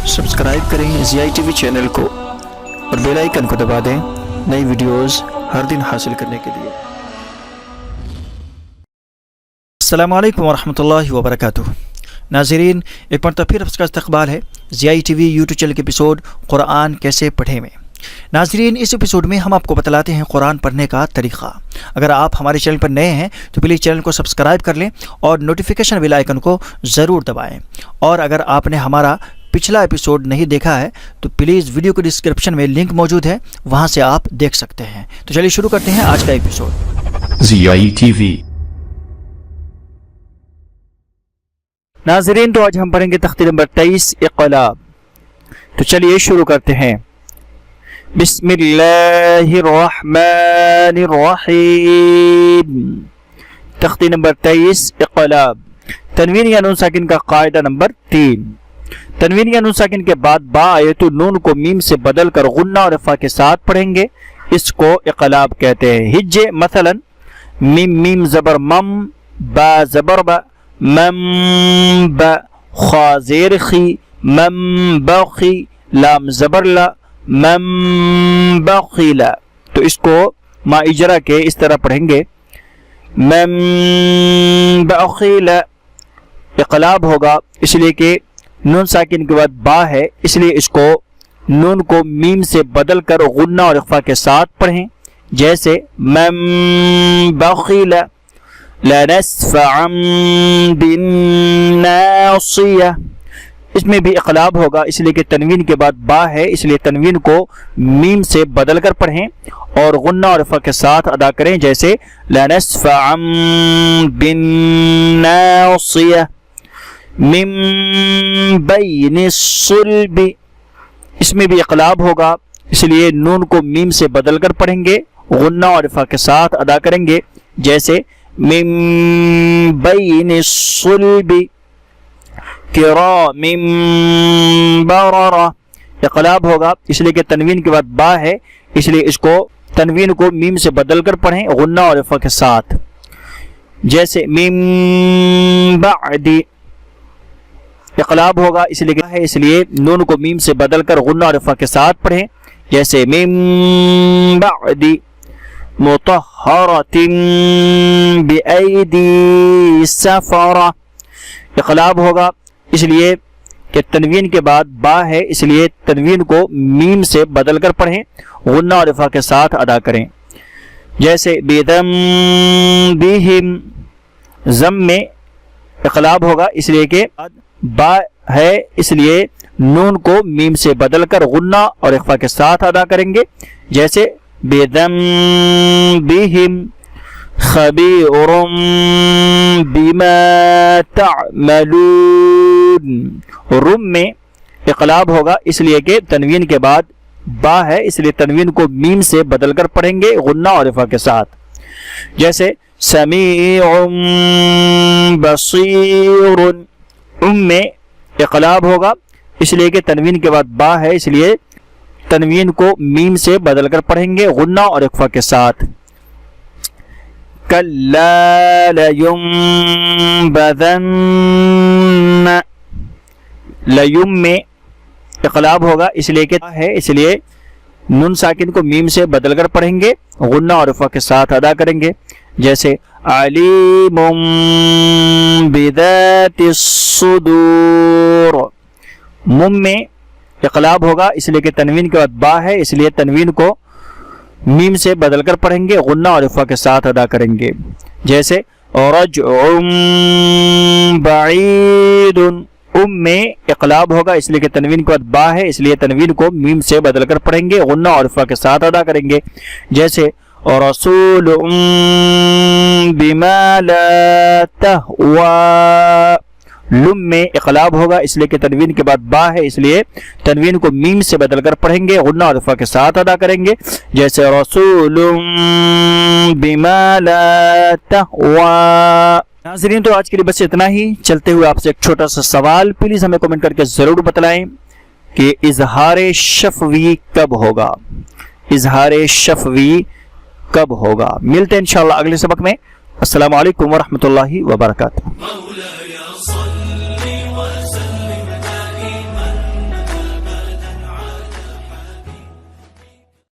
Subscribe करें ज़ियाई TV channel को और बेल आइकन को दबा दें नई वीडियोस हर दिन हासिल करने के लिए। अस्सलामु अलैकुम वरहमतुल्लाहि वबरकातुहू। नाज़रीन, एक मरतबा फिर आपका इस्तक़बाल है ज़ियाई टीवी यूट्यूब चैनल के एपिसोड कुरान कैसे पढ़ें में। नाज़रीन, इस एपिसोड में हम आपको बतलाते हैं कुरान पढ़ने का तरीक़ा। अगर आप हमारे चैनल पर नए हैं तो प्लीज़ चैनल को सब्सक्राइब कर लें और नोटिफिकेशन बेल आइकन को ज़रूर दबाएं। और अगर आपने हमारा पिछला एपिसोड नहीं देखा है तो प्लीज़ वीडियो के डिस्क्रिप्शन में लिंक मौजूद है, वहाँ से आप देख सकते हैं। तो चलिए शुरू करते हैं आज का एपिसोड। ज़ियाई टीवी। नाज़रीन, तो आज हम पढ़ेंगे तख्ती नंबर 23 इक़लाब। तो चलिए शुरू करते हैं। बिस्मिल्लाहिर्रहमानिर्रहीम। तख्ती नंबर 23 इक़लाब। तनवीन या नून साकिन का कायदा नंबर 3। तनवीन या नून साकिन के बाद बा आए तो नून को मीम से बदल कर गुन्ना और इफ़ा के साथ पढ़ेंगे, इसको इक़लाब कहते हैं। हिज्जे मसलन मीम मीम ज़बर मम, बा ज़बर बा, मम बा, खा ज़ेर खी, मम बखी, लाम ज़बर ला, मम बखीला। तो इसको मा इजरा के इस तरह पढ़ेंगे, मम बखीला। इक़लाब होगा इसलिए कि नून साकिन के बाद बा है, इसलिए इसको नून को मीम से बदल कर गुन्ना और इख़्फ़ा के साथ पढ़ें। जैसे मम बखीला, लनस्फ़अन बिन्नासिया। इसमें भी इक़लाब होगा इसलिए कि तनवीन के बाद बा है, इसलिए तनवीन को मीम से बदल कर पढ़ें और गुन्ना और इफ़ा के साथ अदा करें। जैसे लनस्फ़अन बिन्नासिया मिन बैनिस्सुल्बि। इसमें भी इक़लाब होगा इसलिए नून को मीम से बदल कर पढ़ेंगे, गुन्ना और इफ़ा के साथ अदा करेंगे। जैसे मिन बैनिस्सुल्बि किरामिन बररा। इक़लाब होगा इसलिए कि तनवीन के बाद बा है, इसलिए इसको तनवीन को मीम से बदल कर पढ़ें गुन्ना और इफ़ा के साथ। जैसे मिन बअदी। इक़लाब होगा इसलिए है, इसलिए नून को मीम से बदल कर गुन्ना और इफ़ा के साथ पढ़ें। जैसे मिन बअदी मुतहहरतिन बिअयदी सफरा। इक़लाब होगा इसलिए कि तनवीन के बाद बा है, इसलिए तनवीन को मीम से बदल कर पढ़ें, गुन्ना और इफ़ा के साथ अदा करें। जैसे बिदम बिहिम। ज़म में इक़लाब होगा इसलिए कि बा है, इसलिए नून को मीम से बदल कर गुन्ना और इख़्फ़ा के साथ अदा करेंगे। जैसे बिदम बिहिम खबीरुम बिमा तअमलून। रुम में इक़लाब होगा इसलिए कि तनवीन के बाद बा है, इसलिए तनवीन को मीम से बदल कर पढ़ेंगे गुन्ना और इफ़ा के साथ। जैसे समीउम बसीरुन। में इक़लाब होगा इसलिए कि तनवीन के बाद बा है, इसलिए तनवीन को मीम से बदल कर पढ़ेंगे गुन्ना और इक़्फ़ा के साथ। कल्ला लयुंबज़न्न। लयुम में इक़लाब होगा इसलिए कि है, इसलिए नून साकिन को मीम से बदल कर पढ़ेंगे, गुन्ना और इफ़्फ़ा के साथ अदा करेंगे। जैसे अलीमुम बिज़ातिस सुदूर। मुम में इक़लाब होगा इसलिए कि तनवीन के बाद बा है, इसलिए तनवीन को मीम से बदल कर पढ़ेंगे, गुन्ना और इफ़्फ़ा के साथ अदा करेंगे। जैसे रज्उम बईदुन। में इक़लाब होगा इसलिए कि तनवीन के बाद बा है, इसलिए तनवीन को मीम से बदल कर पढ़ेंगे, गुन्ना और इफ़्फ़ा के साथ अदा करेंगे। जैसे रसूलुम बिमा ला तहवा। लुम में इक़लाब होगा इसलिए कि तनवीन के बाद बा है, इसलिए तनवीन को मीम से बदल कर पढ़ेंगे, गुन्ना और इफ़्फ़ा के साथ अदा करेंगे। जैसे रसूलुम बिमा ला तहवा। नाज़रीन, तो आज के लिए बस इतना ही। चलते हुए आपसे एक छोटा सा सवाल, प्लीज़ हमें कमेंट करके ज़रूर बतलाएं कि इज़हार शफ़वी कब होगा। इज़हार शफ़वी कब होगा। मिलते हैं इंशाअल्लाह अगले सबक में। अस्सलामु अलैकुम वरहमतुल्लाहि वबरकातुहू।